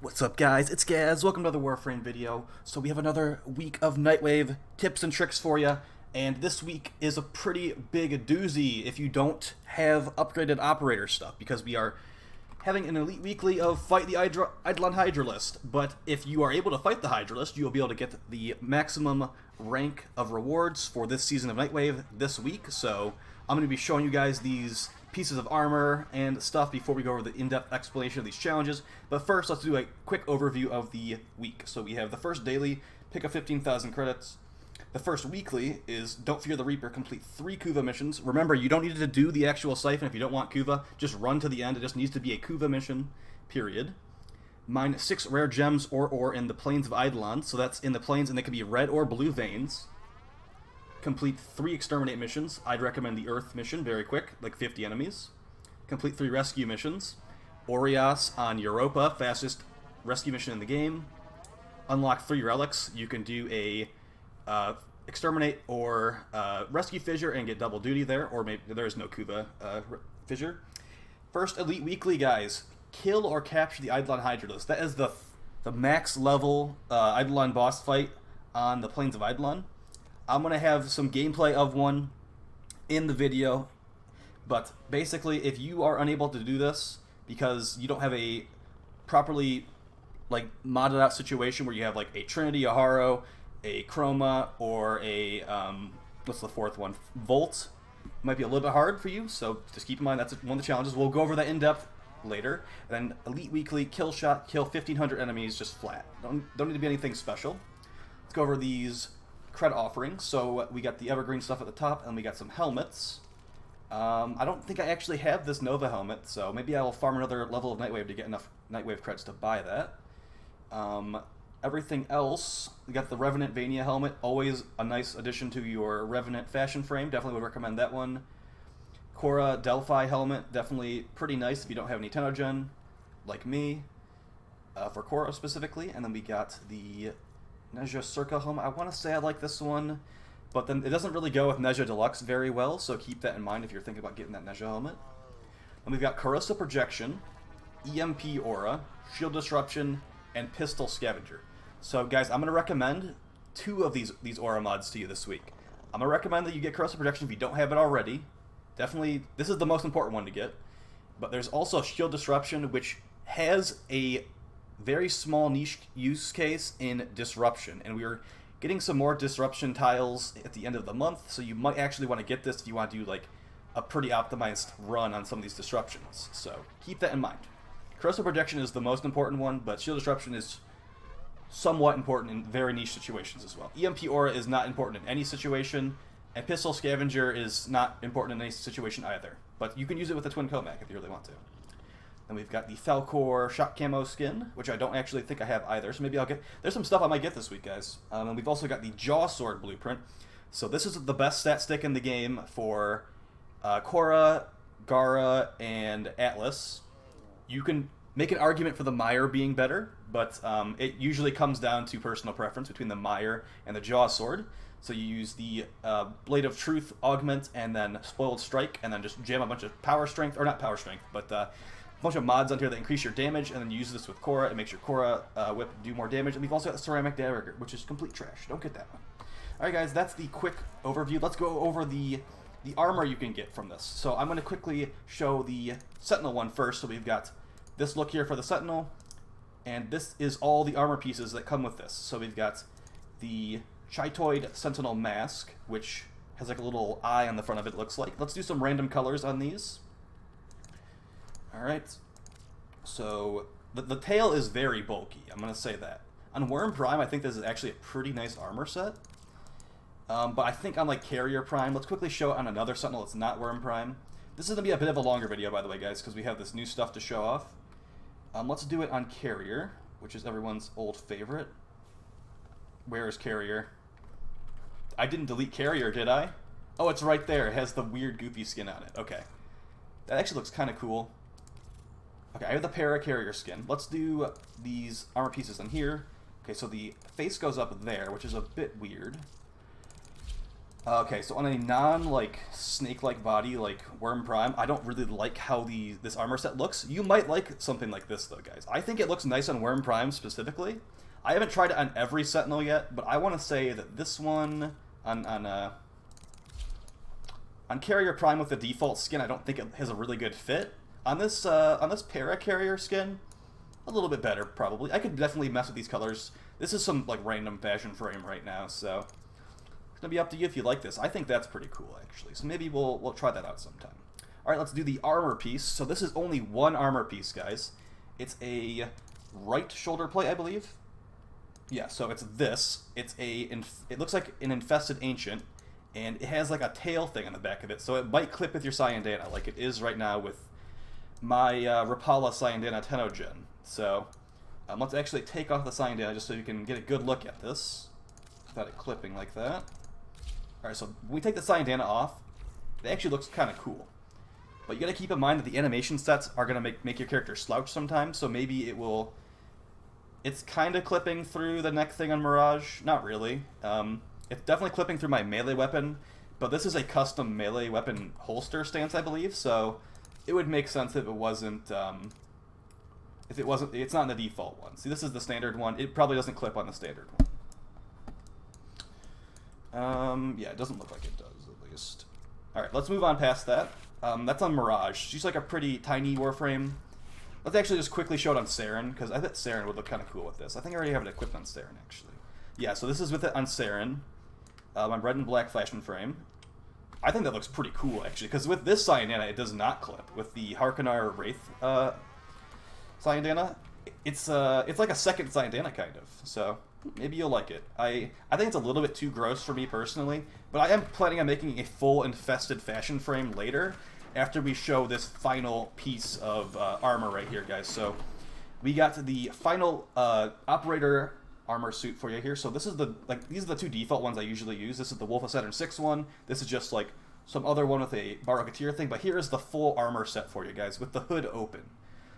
What's up, guys? It's Gaz. Welcome to the Warframe video. So we have another week of Nightwave tips and tricks for you, and this week is a pretty big doozy if you don't have upgraded operator stuff, because we are having an elite weekly of fight the Eidolon hydrolyst. But if you are able to fight the hydrolyst, you will be able to get the maximum rank of rewards for this season of Nightwave this week. So I'm going to be showing you guys these pieces of armor and stuff before we go over the in-depth explanation of these challenges. But first, let's do a quick overview of the week. So we have the first daily, pick up 15,000 credits. The first weekly is Don't Fear the Reaper, complete 3 Kuva missions. Remember, you don't need to do the actual siphon if you don't want Kuva. Just run to the end. It just needs to be a Kuva mission, period. Mine 6 rare gems or ore in the plains of Eidolon. So that's in the plains, and they can be red or blue veins. Complete 3 exterminate missions. I'd recommend the Earth mission, very quick, like 50 enemies. Complete 3 rescue missions. Orias on Europa, fastest rescue mission in the game. Unlock 3 relics. You can do a exterminate or rescue fissure and get double duty there, or maybe there is no Kuva fissure. First elite weekly, guys. Kill or capture the Eidolon hydrolyst. That is the max level Eidolon boss fight on the plains of Eidolon. I'm going to have some gameplay of one in the video, but basically if you are unable to do this because you don't have a properly modded out situation where you have like a Trinity, a Haro, a Chroma, or a, what's the fourth one, Volt, might be a little bit hard for you, so just keep in mind that's one of the challenges. We'll go over that in depth later. And then Elite Weekly, kill shot, kill 1,500 enemies just flat. Don't need to be anything special. Let's go over these cred offerings. So we got the evergreen stuff at the top, and we got some helmets. I don't think I actually have this Nova helmet, so maybe I will farm another level of Nightwave to get enough Nightwave creds to buy that. Everything else, we got the Revenant Vania helmet, always a nice addition to your Revenant fashion frame. Definitely would recommend that one. Korra Delphi helmet, definitely pretty nice if you don't have any Tenogen, like me, for Korra specifically. And then we got the Nezha Circa helmet. I want to say I like this one, but then it doesn't really go with Nezha Deluxe very well, so keep that in mind if you're thinking about getting that Nezha helmet. And we've got Carissa Projection, EMP Aura, Shield Disruption, and Pistol Scavenger. So guys, I'm going to recommend 2 of these aura mods to you this week. I'm going to recommend that you get Carissa Projection if you don't have it already. Definitely, this is the most important one to get. But there's also Shield Disruption, which has a very small niche use case in Disruption, and we're getting some more Disruption tiles at the end of the month, so you might actually want to get this if you want to do like a pretty optimized run on some of these disruptions. So keep that in mind. Corrosive Projection is the most important one, but Shield Disruption is somewhat important in very niche situations as well. EMP Aura is not important in any situation, and Pistol Scavenger is not important in any situation either, but you can use it with the Twin Comac if you really want to. Then we've got the Falcor Shock Camo skin, which I don't actually think I have either, so maybe I'll get... There's some stuff I might get this week, guys. And we've also got the Jaw Sword blueprint. So this is the best stat stick in the game for Korra, Gara, and Atlas. You can make an argument for the Mire being better, but it usually comes down to personal preference between the Mire and the Jaw Sword. So you use the Blade of Truth augment and then Spoiled Strike, and then just jam a bunch of power strength, or not power strength, but a bunch of mods on here that increase your damage, and then you use this with Korra. It makes your Korra whip do more damage. And we've also got the Ceramic Dagger, which is complete trash. Don't get that one. Alright guys, that's the quick overview. Let's go over the armor you can get from this. So I'm going to quickly show the Sentinel one first. So we've got this look here for the Sentinel, and this is all the armor pieces that come with this. So we've got the Chitoid Sentinel Mask, which has like a little eye on the front of it, looks like. Let's do some random colors on these. Alright, so the tail is very bulky, I'm going to say that. On Worm Prime, I think this is actually a pretty nice armor set. But I think on like Carrier Prime, let's quickly show it on another Sentinel that's not Worm Prime. This is going to be a bit of a longer video, by the way, guys, because we have this new stuff to show off. Let's do it on Carrier, which is everyone's old favorite. Where is Carrier? I didn't delete Carrier, did I? Oh, it's right there. It has the weird goofy skin on it. Okay. That actually looks kind of cool. Okay, I have the Para-Carrier skin. Let's do these armor pieces in here. Okay, so the face goes up there, which is a bit weird. Okay, so on a non snake-like body like Worm Prime, I don't really like how this armor set looks. You might like something like this though, guys. I think it looks nice on Worm Prime specifically. I haven't tried it on every Sentinel yet, but I want to say that this one on Carrier Prime with the default skin, I don't think it has a really good fit. On this Para Carrier skin, a little bit better probably. I could definitely mess with these colors. This is some like random fashion frame right now, so it's gonna be up to you if you like this. I think that's pretty cool actually. So maybe we'll try that out sometime. All right, let's do the armor piece. So this is only one armor piece, guys. It's a right shoulder plate, I believe. Yeah, so it's this. It looks like an infested ancient, and it has like a tail thing on the back of it, so it might clip with your Cyandana, like it is right now with my Rapala Cyandana Tenogen. So let's actually take off the Cyandana just so you can get a good look at this without it clipping like that. Alright, so when we take the Cyandana off, it actually looks kind of cool. But you gotta keep in mind that the animation sets are gonna make your character slouch sometimes, so maybe it's kind of clipping through the neck thing on Mirage. Not really. It's definitely clipping through my melee weapon, but this is a custom melee weapon holster stance, I believe, so it would make sense if it wasn't, it's not in the default one. See, this is the standard one. It probably doesn't clip on the standard one. Yeah, it doesn't look like it does, at least. Alright, let's move on past that. That's on Mirage. She's like a pretty tiny Warframe. Let's actually just quickly show it on Saren, because I bet Saren would look kind of cool with this. I think I already have it equipped on Saren, actually. Yeah, so this is with it on Saren. My red and black fashion frame. I think that looks pretty cool, actually, because with this Cyandana, it does not clip. With the Harkonnen Wraith Cyandana, it's like a second Cyandana, kind of. So maybe you'll like it. I think it's a little bit too gross for me personally, but I am planning on making a full infested fashion frame later, after we show this final piece of armor right here, guys. So we got the final operator armor suit for you here. So this is these are the two default ones I usually use. This is the Wolf of Saturn 6 one. This is just like some other one with a Barokatir thing, but here is the full armor set for you guys with the hood open.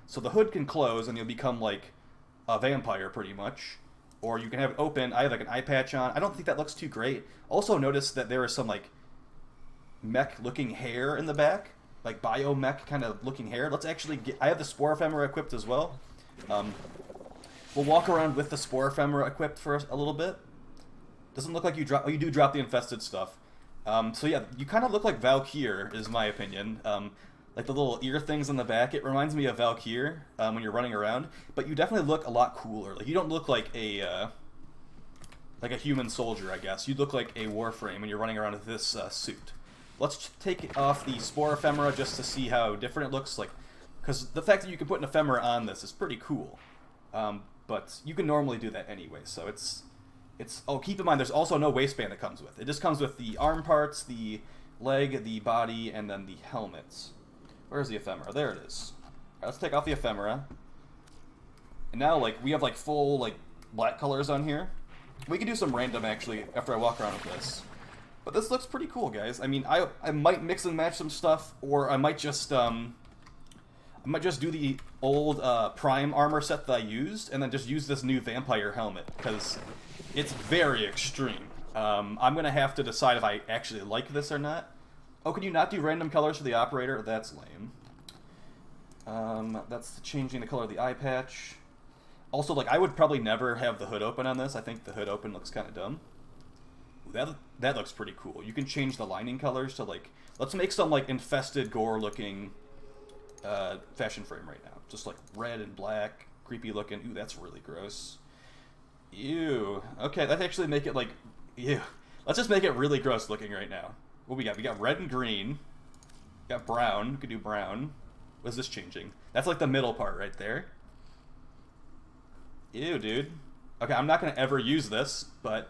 So the hood can close and you'll become like a vampire pretty much, or you can have it open. I have like an eye patch on. I don't think that looks too great. Also notice that there is some like mech looking hair in the back, like bio-mech kind of looking hair. Let's actually I have the Spore Ephemera equipped as well. We'll walk around with the Spore Ephemera equipped for a little bit. Doesn't look like you drop. Oh, you do drop the infested stuff. So yeah, you kind of look like Valkyr, is my opinion. Like the little ear things on the back, it reminds me of Valkyr when you're running around. But you definitely look a lot cooler. Like you don't look like a human soldier, I guess. You look like a Warframe when you're running around with this suit. Let's take off the Spore Ephemera just to see how different it looks. Like, because the fact that you can put an ephemera on this is pretty cool. But you can normally do that anyway, so it's oh, keep in mind there's also no waistband that comes with it. It just comes with the arm parts, the leg, the body, and then the helmets. Where's the ephemera? There it is. Alright, let's take off the ephemera. And now like we have like full like black colors on here. We can do some random actually after I walk around with this. But this looks pretty cool, guys. I mean, I might mix and match some stuff, or I might just do the old Prime armor set that I used, and then just use this new vampire helmet, because it's very extreme. I'm going to have to decide if I actually like this or not. Oh, can you not do random colors for the operator? That's lame. That's changing the color of the eye patch. Also, like, I would probably never have the hood open on this. I think the hood open looks kind of dumb. That looks pretty cool. You can change the lining colors to, like, let's make some, like, infested gore-looking fashion frame right now. Just, like, red and black, creepy looking. Ooh, that's really gross. Ew. Okay, let's actually make it, like, ew. Let's just make it really gross looking right now. What we got? We got red and green. We got brown. We could do brown. What is this changing? That's, like, the middle part right there. Ew, dude. Okay, I'm not going to ever use this, but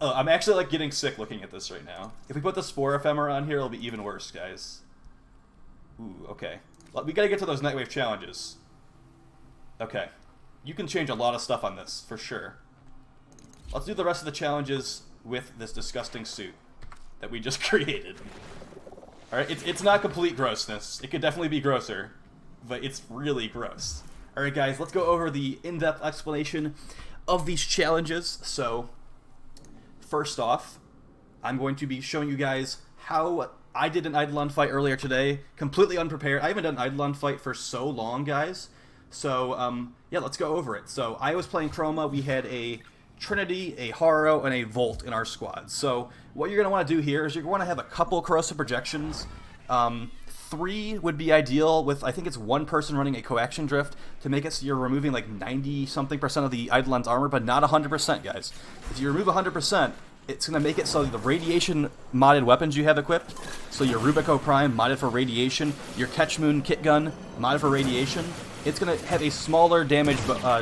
I'm actually, like, getting sick looking at this right now. If we put the Spore Ephemera on here, it'll be even worse, guys. Ooh, okay. We gotta get to those Nightwave challenges. Okay. You can change a lot of stuff on this, for sure. Let's do the rest of the challenges with this disgusting suit that we just created. Alright, it's not complete grossness. It could definitely be grosser, but it's really gross. Alright, guys, let's go over the in-depth explanation of these challenges. So, first off, I'm going to be showing you guys how I did an Eidolon fight earlier today, completely unprepared. I haven't done an Eidolon fight for so long, guys. So, yeah, let's go over it. So, I was playing Chroma. We had a Trinity, a Haro, and a Volt in our squad. So, what you're going to want to do here is you're going to have a couple corrosive projections. 3 would be ideal with, I think it's 1 person running a coaction drift to make it so you're removing like 90-something% of the Eidolon's armor, but not 100%, guys. If you remove 100%, it's going to make it so the radiation modded weapons you have equipped, so your Rubico Prime modded for radiation, your Ketchmoon Kit Gun modded for radiation, it's going to have a smaller damage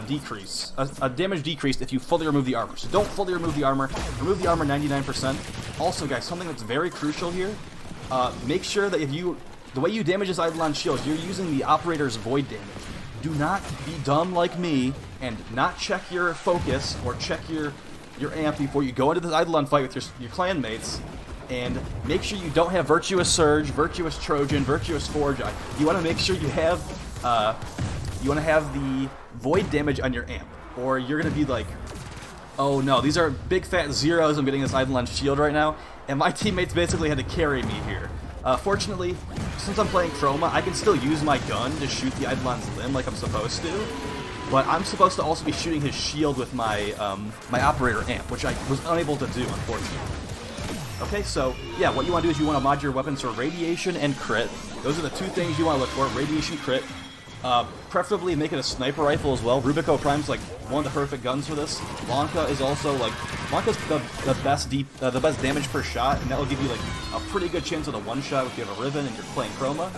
decrease. A damage decrease if you fully remove the armor. So don't fully remove the armor. Remove the armor 99%. Also, guys, something that's very crucial here, make sure that the way you damage this Eidolon shield, you're using the Operator's Void damage. Do not be dumb like me and not check your focus or check your amp before you go into this Eidolon fight with your clanmates, and make sure you don't have Virtuous Surge, Virtuous Trojan, Virtuous Forge. You want to make sure you have the Void damage on your amp, or you're going to be like, oh no, these are big fat zeros, I'm getting this Eidolon shield right now, and my teammates basically had to carry me here. Fortunately, since I'm playing Chroma, I can still use my gun to shoot the Eidolon's limb like I'm supposed to, but I'm supposed to also be shooting his shield with my my Operator amp, which I was unable to do, unfortunately. Okay, so yeah, what you want to do is you want to mod your weapons for radiation and crit. Those are the 2 things you want to look for, radiation, crit. Preferably make it a sniper rifle as well. Rubico Prime's like one of the perfect guns for this. Blanca is also like, Blanca's the best damage per shot, and that will give you like a pretty good chance of the one-shot if you have a Riven and you're playing Chroma.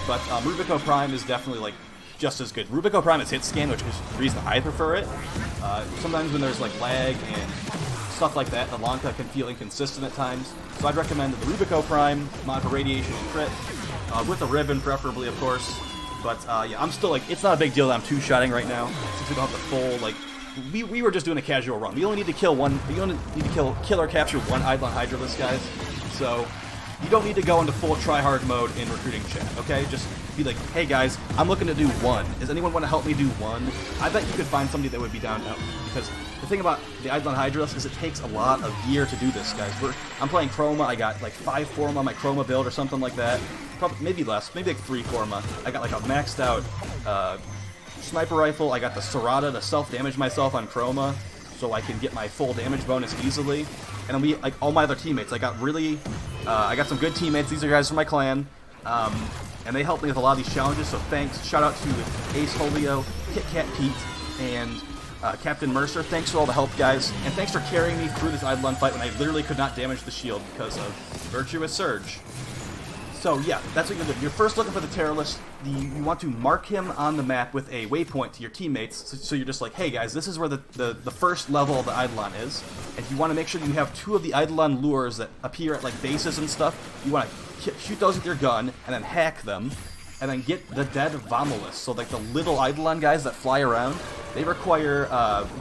But Rubico Prime is definitely like just as good. Rubico Prime is hit scan, which is the reason I prefer it. Sometimes when there's like lag and stuff like that, the Blanca can feel inconsistent at times. So I'd recommend the Rubico Prime mod for radiation and crit, with a Riven preferably, of course. But yeah, I'm still like, it's not a big deal that I'm 2-shotting right now, since we don't have the full, like, we were just doing a casual run. We only need to kill kill or capture 1 Eidolon hydrolyst, guys. So you don't need to go into full try-hard mode in recruiting chat, okay? Just be like, hey guys, I'm looking to do 1. Does anyone want to help me do 1? I bet you could find somebody that would be down to help, because the thing about the Eidolon hydrolyst is it takes a lot of gear to do this, guys. I'm playing Chroma, I got like 5 Forma on my Chroma build or something like that. Probably, maybe less, maybe like 3 Forma. I got like a maxed out sniper rifle, I got the Serrata to self-damage myself on Chroma, so I can get my full damage bonus easily. And then we, like all my other teammates, I got some good teammates. These are guys from my clan, and they helped me with a lot of these challenges, so thanks. Shout out to Ace Holio, Kit Kat Pete, and Captain Mercer. Thanks for all the help, guys, and thanks for carrying me through this Eidolon fight when I literally could not damage the shield because of Virtuous Surge. So yeah, that's what you're doing. You're first looking for the Terrorist. You want to mark him on the map with a waypoint to your teammates, so you're just like, hey guys, this is where the first level of the Eidolon is, and you want to make sure that you have 2 of the Eidolon lures that appear at like bases and stuff. You want to shoot those with your gun, and then hack them, and then get the dead Vomulus. So like the little Eidolon guys that fly around, they require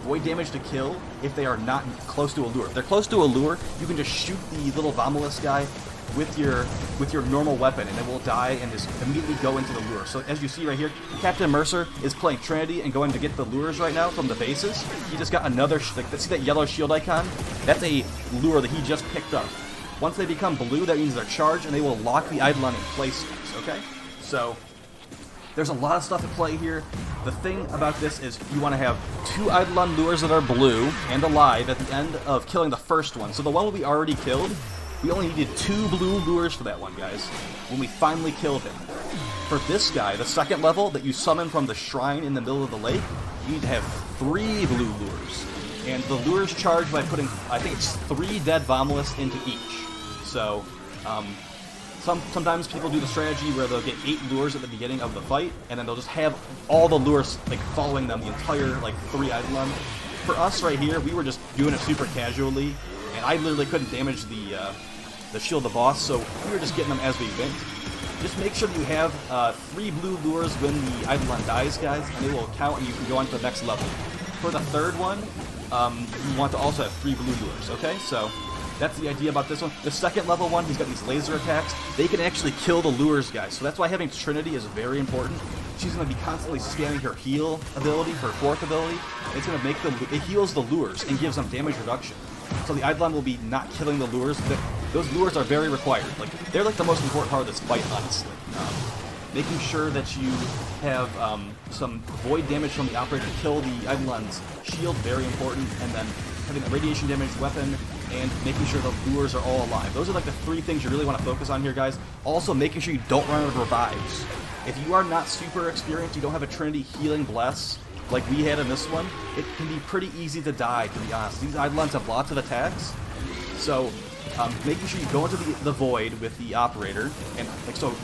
void damage to kill if they are not close to a lure. If they're close to a lure, you can just shoot the little Vomulus guy with your normal weapon, and it will die and just immediately go into the lure. So as you see right here, Captain Mercer is playing Trinity and going to get the lures right now from the bases. He just got another, like, see that yellow shield icon? That's a lure that he just picked up. Once they become blue, that means they're charged, and they will lock the Eidolon in place, okay? So there's a lot of stuff at play here. The thing about this is you want to have 2 Eidolon lures that are blue and alive at the end of killing the first one. So the one we already killed, we only needed 2 blue lures for that one, guys, when we finally killed him. For this guy, the second level that you summon from the shrine in the middle of the lake, you need to have 3 blue lures. And the lures charge by putting, I think it's 3 dead Vomulus into each. So, sometimes people do the strategy where they'll get 8 lures at the beginning of the fight, and then they'll just have all the lures like following them the entire like 3 Eidolon. For us right here, we were just doing it super casually, and I literally couldn't damage the shield of the boss, so we were just getting them as we went. Just make sure that you have 3 blue lures when the Eidolon dies, guys, and they will count and you can go on to the next level. For the third one, you want to also have 3 blue lures, okay? So that's the idea about this one. The second level one, he's got these laser attacks. They can actually kill the lures, guys, so that's why having Trinity is very important. She's going to be constantly scanning her heal ability, her 4th ability. It's going to make it heals the lures and gives them damage reduction. So the Eidolon will be not killing the lures. Those lures are very required. Like, they're like the most important part of this fight, honestly. Making sure that you have some void damage from the operator to kill the Eidolon's shield, very important, and then having a radiation damage weapon, and making sure the lures are all alive. Those are like the 3 things you really want to focus on here, guys. Also, making sure you don't run out of revives. If you are not super experienced, you don't have a Trinity healing bless like we had in this one, it can be pretty easy to die, to be honest. These Eidolons have lots of attacks, so making sure you go into the void with the operator, and like so,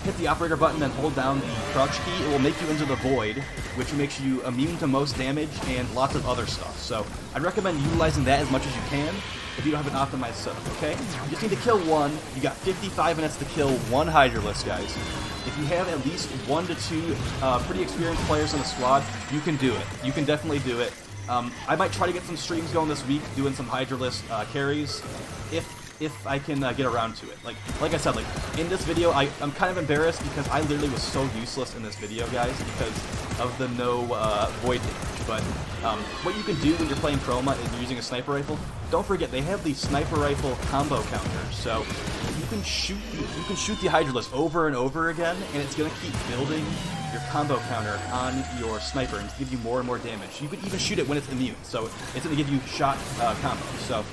hit the operator button and hold down the crouch key. It will make you into the void, which makes you immune to most damage and lots of other stuff. So I'd recommend utilizing that as much as you can if you don't have an optimized setup, okay? You just need to kill one. You got 55 minutes to kill one hydrolyst, guys. If you have at least 1 to 2 pretty experienced players in the squad, you can do it. You can definitely do it. I might try to get some streams going this week, doing some hydrolyst carries, if I can get around to it. Like I said, like in this video, I'm kind of embarrassed because I literally was so useless in this video, guys, because of the no void damage. But what you can do when you're playing Chroma and you're using a sniper rifle, don't forget they have the sniper rifle combo counter. So you can shoot the Hydrolyst over and over again, and it's gonna keep building your combo counter on your sniper and give you more and more damage. You can even shoot it when it's immune, so it's gonna give you shot combo. So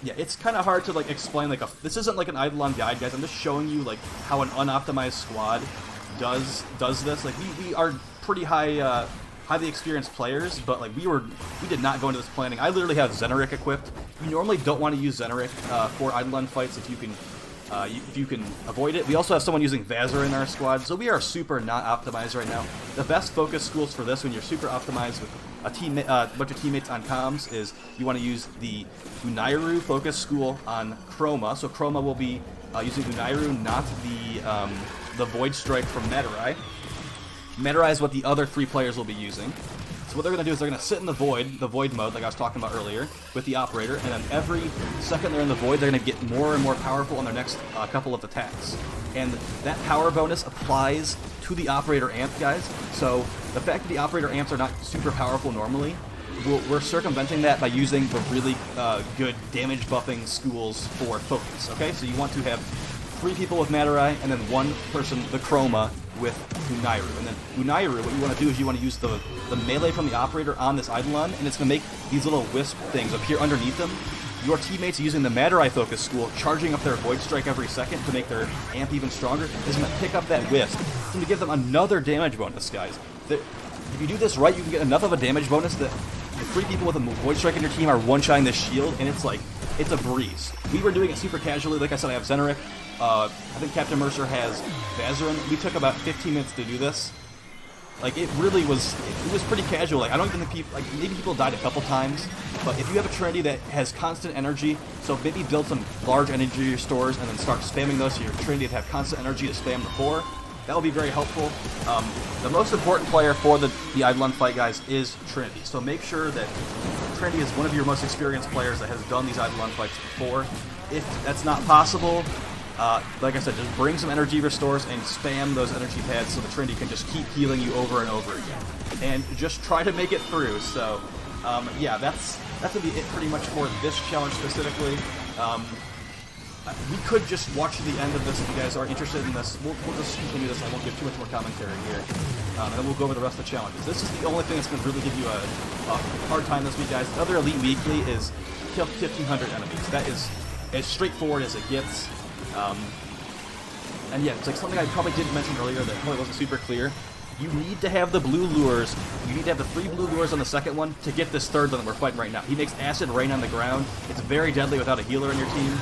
yeah, it's kind of hard to like explain. Like this isn't like an Eidolon guide, guys. I'm just showing you like how an unoptimized squad does this. Like we are pretty highly experienced players, but like we did not go into this planning. I literally have Zeneric equipped. You normally don't want to use Zeneric for Eidolon fights if you can avoid it. We also have someone using Vazar in our squad, so we are super not optimized right now. The best focus schools for this when you're super optimized with a bunch of teammates on comms is you want to use the Unairu focus school on Chroma. So Chroma will be using Unairu, not the Void Strike from Matarai. Matarai is what the other 3 players will be using. So what they're going to do is they're going to sit in the void mode, like I was talking about earlier, with the operator, and then every second they're in the void, they're going to get more and more powerful on their next couple of attacks. And that power bonus applies to the operator amp, guys. So the fact that the operator amps are not super powerful normally, we're circumventing that by using the really good damage buffing schools for focus, okay? So you want to have 3 people with Matarai, and then 1 person, the Chroma, with Unairu. And then Unairu, what you want to do is you want to use the melee from the operator on this Eidolon, and it's going to make these little wisp things appear underneath them. Your teammates using the Matarai focus school, charging up their Void Strike every second to make their amp even stronger, is going to pick up that wisp. It's going to give them another damage bonus, guys. If you do this right, you can get enough of a damage bonus that the 3 people with a Void Strike in your team are one-shotting this shield, and it's like, it's a breeze. We were doing it super casually. Like I said, I have Zeneric. I think Captain Mercer has Vazarin. We took about 15 minutes to do this. Like, it really was, it was pretty casual. Like, I don't even think people, like, maybe people died a couple times, but if you have a Trinity that has constant energy, so maybe build some large energy restores and then start spamming those so your Trinity to have constant energy to spam the 4, that will be very helpful. The most important player for the Eidolon fight, guys, is Trinity. So make sure that Trinity is one of your most experienced players that has done these Eidolon fights before. If that's not possible, like I said, just bring some energy restores and spam those energy pads so the Trinity can just keep healing you over and over again. And just try to make it through. So, yeah, that's going to be it pretty much for this challenge specifically. We could just watch the end of this if you guys are interested in this. We'll just continue this. I won't give too much more commentary here. And then we'll go over the rest of the challenges. This is the only thing that's going to really give you a hard time this week, guys. The other Elite Weekly is kill 1,500 enemies. That is as straightforward as it gets. And yeah, it's like something I probably didn't mention earlier that probably wasn't super clear. You need to have the blue lures. You need to have the 3 blue lures on the second one to get this third one that we're fighting right now. He makes acid rain on the ground. It's very deadly without a healer on your team.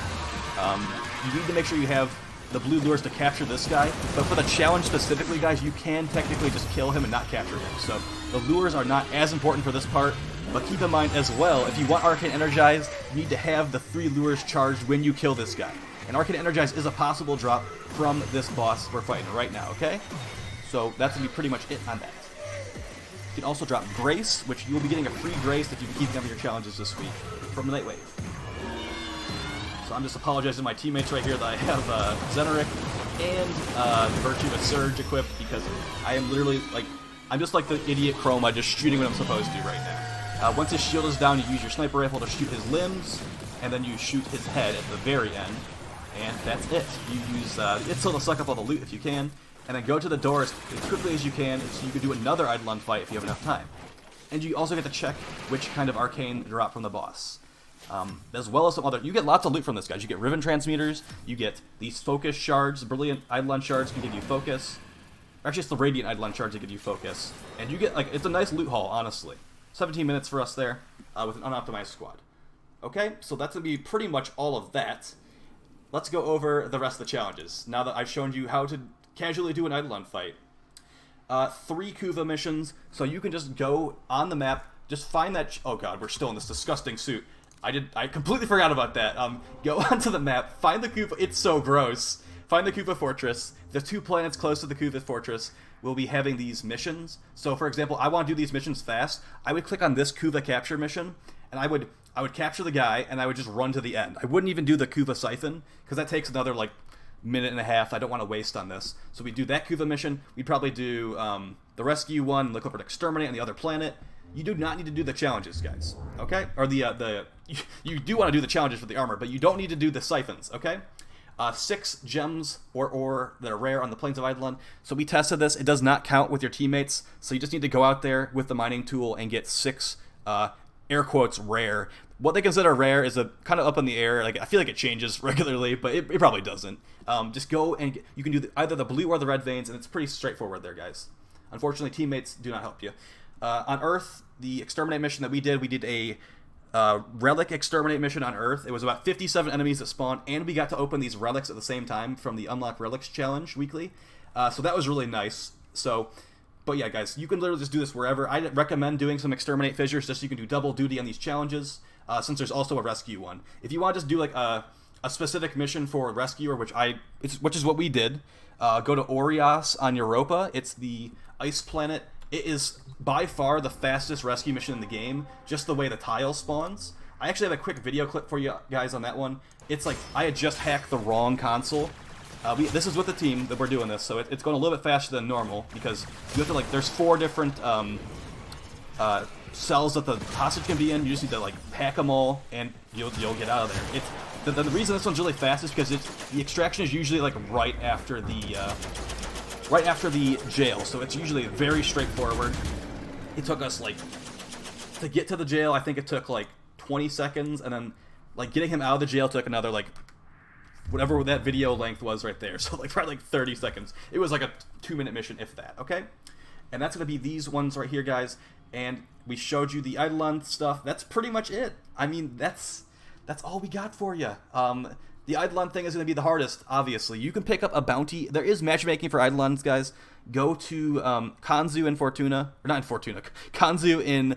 You need to make sure you have the blue lures to capture this guy. But for the challenge specifically, guys, you can technically just kill him and not capture him. So the lures are not as important for this part. But keep in mind as well, if you want Arcane Energized, you need to have the 3 lures charged when you kill this guy. And Arcane Energize is a possible drop from this boss we're fighting right now, okay? So that's going to be pretty much it on that. You can also drop Grace, which you will be getting a free Grace if you keep up your challenges this week from Nightwave. So I'm just apologizing to my teammates right here that I have Zeneric and Virtuous Surge equipped because I am literally, like, I'm just like the idiot Chroma just shooting what I'm supposed to right now. Once his shield is down, you use your sniper rifle to shoot his limbs, and then you shoot his head at the very end, and that's it. You use Itzel to suck up all the loot if you can, and then go to the doors as quickly as you can so you can do another Eidolon fight if you have enough time. And you also get to check which kind of arcane drop from the boss. As well as some other... You get lots of loot from this, guys. You get Riven Transmuters, you get these Focus Shards, Brilliant Eidolon Shards can give you Focus. Actually, it's the Radiant Eidolon Shards that give you Focus. And you get, like, it's a nice loot haul, honestly. 17 minutes for us there, with an unoptimized squad. Okay, so that's going to be pretty much all of that. Let's go over the rest of the challenges, now that I've shown you how to casually do an Eidolon fight. 3 Kuva missions, so you can just go on the map, just find that... Oh god, we're still in this disgusting suit. I completely forgot about that. Go onto the map, find the Kuva... It's so gross. Find the Kuva Fortress. The 2 planets close to the Kuva Fortress will be having these missions. So, for example, I want to do these missions fast. I would click on this Kuva capture mission, and I would capture the guy, and I would just run to the end. I wouldn't even do the Kuva Siphon, because that takes another, like, minute and a half. I don't want to waste on this. So we do that Kuva mission. We'd probably do the rescue one, look over to exterminate on the other planet. You do not need to do the challenges, guys. Okay? Or you do want to do the challenges for the armor, but you don't need to do the siphons, okay? 6 gems or ore that are rare on the Plains of Eidolon. So we tested this. It does not count with your teammates. So you just need to go out there with the mining tool and get 6 air quotes rare. What they consider rare is a kind of up in the air. Like, I feel like it changes regularly, but it probably doesn't. Just go and you can do either the blue or the red veins, and it's pretty straightforward there, guys. Unfortunately, teammates do not help you. On Earth, the exterminate mission that we did a relic exterminate mission on Earth. It was about 57 enemies that spawned, and we got to open these relics at the same time from the Unlock Relics challenge weekly. So that was really nice. But yeah, guys, you can literally just do this wherever. I recommend doing some exterminate fissures just so you can do double duty on these challenges, since there's also a rescue one. If you want to just do like a specific mission for rescuer, which is what we did, go to Orios on Europa. It's the ice planet. It is by far the fastest rescue mission in the game, just the way the tile spawns. I actually have a quick video clip for you guys on that one. It's like, I had just hacked the wrong console. This is with the team that we're doing this, so it's going a little bit faster than normal, because you have to, like, there's 4 different cells that the hostage can be in. You just need to, like, hack them all, and you'll get out of there. The reason this one's really fast is because the extraction is usually, like, right after the jail, so it's usually very straightforward. It took us, like, to get to the jail, I think it took, like, 20 seconds, and then, like, getting him out of the jail took another, like, whatever that video length was right there, so, like, probably, like, 30 seconds. It was, like, a 2-minute mission, if that, okay? And that's going to be these ones right here, guys, and we showed you the Eidolon stuff. That's pretty much it. I mean, that's all we got for you. The Eidolon thing is going to be the hardest, obviously. You can pick up a bounty. There is matchmaking for Eidolons, guys. Go to Kanzu in Fortuna. Or not in Fortuna. Kanzu in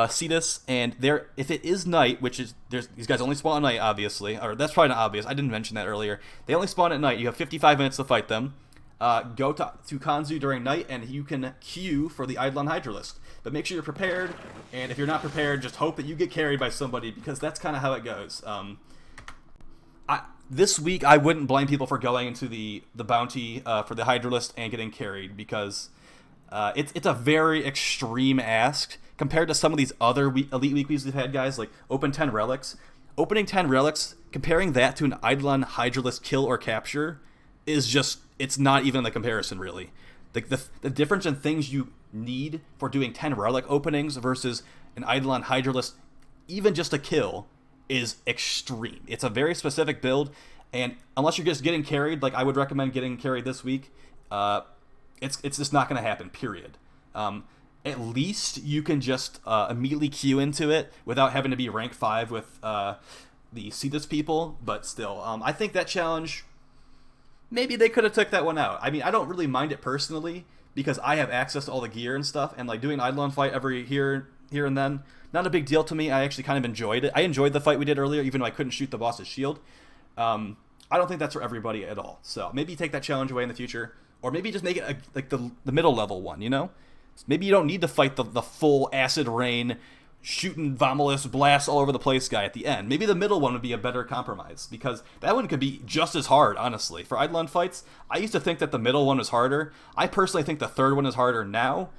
Cetus. And there, if it is night, which is... these guys only spawn at night, obviously. Or that's probably not obvious. I didn't mention that earlier. They only spawn at night. You have 55 minutes to fight them. Go to Kanzu during night, and you can queue for the Eidolon hydrolyst. But make sure you're prepared. And if you're not prepared, just hope that you get carried by somebody, because that's kind of how it goes. This week, I wouldn't blame people for going into the bounty for the hydrolyst and getting carried, because it's a very extreme ask compared to some of these other elite weeklies we've had, guys, like open 10 relics. Opening 10 relics, comparing that to an Eidolon hydrolyst kill or capture is just, it's not even the comparison, really. The difference in things you need for doing 10 relic openings versus an Eidolon hydrolyst, even just a kill, is extreme. It's a very specific build, and unless you're just getting carried, like I would recommend getting carried this week, it's just not going to happen, period. At least you can just immediately queue into it without having to be rank 5 with the Cetus people, but still, I think that challenge, maybe they could have took that one out. I mean, I don't really mind it personally, because I have access to all the gear and stuff, and like doing an Eidolon fight every here and then, not a big deal to me. I actually kind of enjoyed it. I enjoyed the fight we did earlier, even though I couldn't shoot the boss's shield. I don't think that's for everybody at all. So maybe take that challenge away in the future, or maybe just make it like the middle level one, you know? Maybe you don't need to fight the full acid rain, shooting Vomulus blasts all over the place guy at the end. Maybe the middle one would be a better compromise, because that one could be just as hard, honestly. For Eidolon fights, I used to think that the middle one was harder. I personally think the third one is harder now.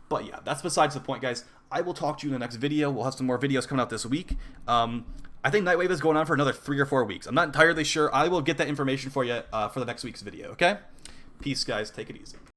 But yeah, that's besides the point, guys. I will talk to you in the next video. We'll have some more videos coming out this week. I think Nightwave is going on for another 3 or 4 weeks. I'm not entirely sure. I will get that information for you for the next week's video, okay? Peace, guys. Take it easy.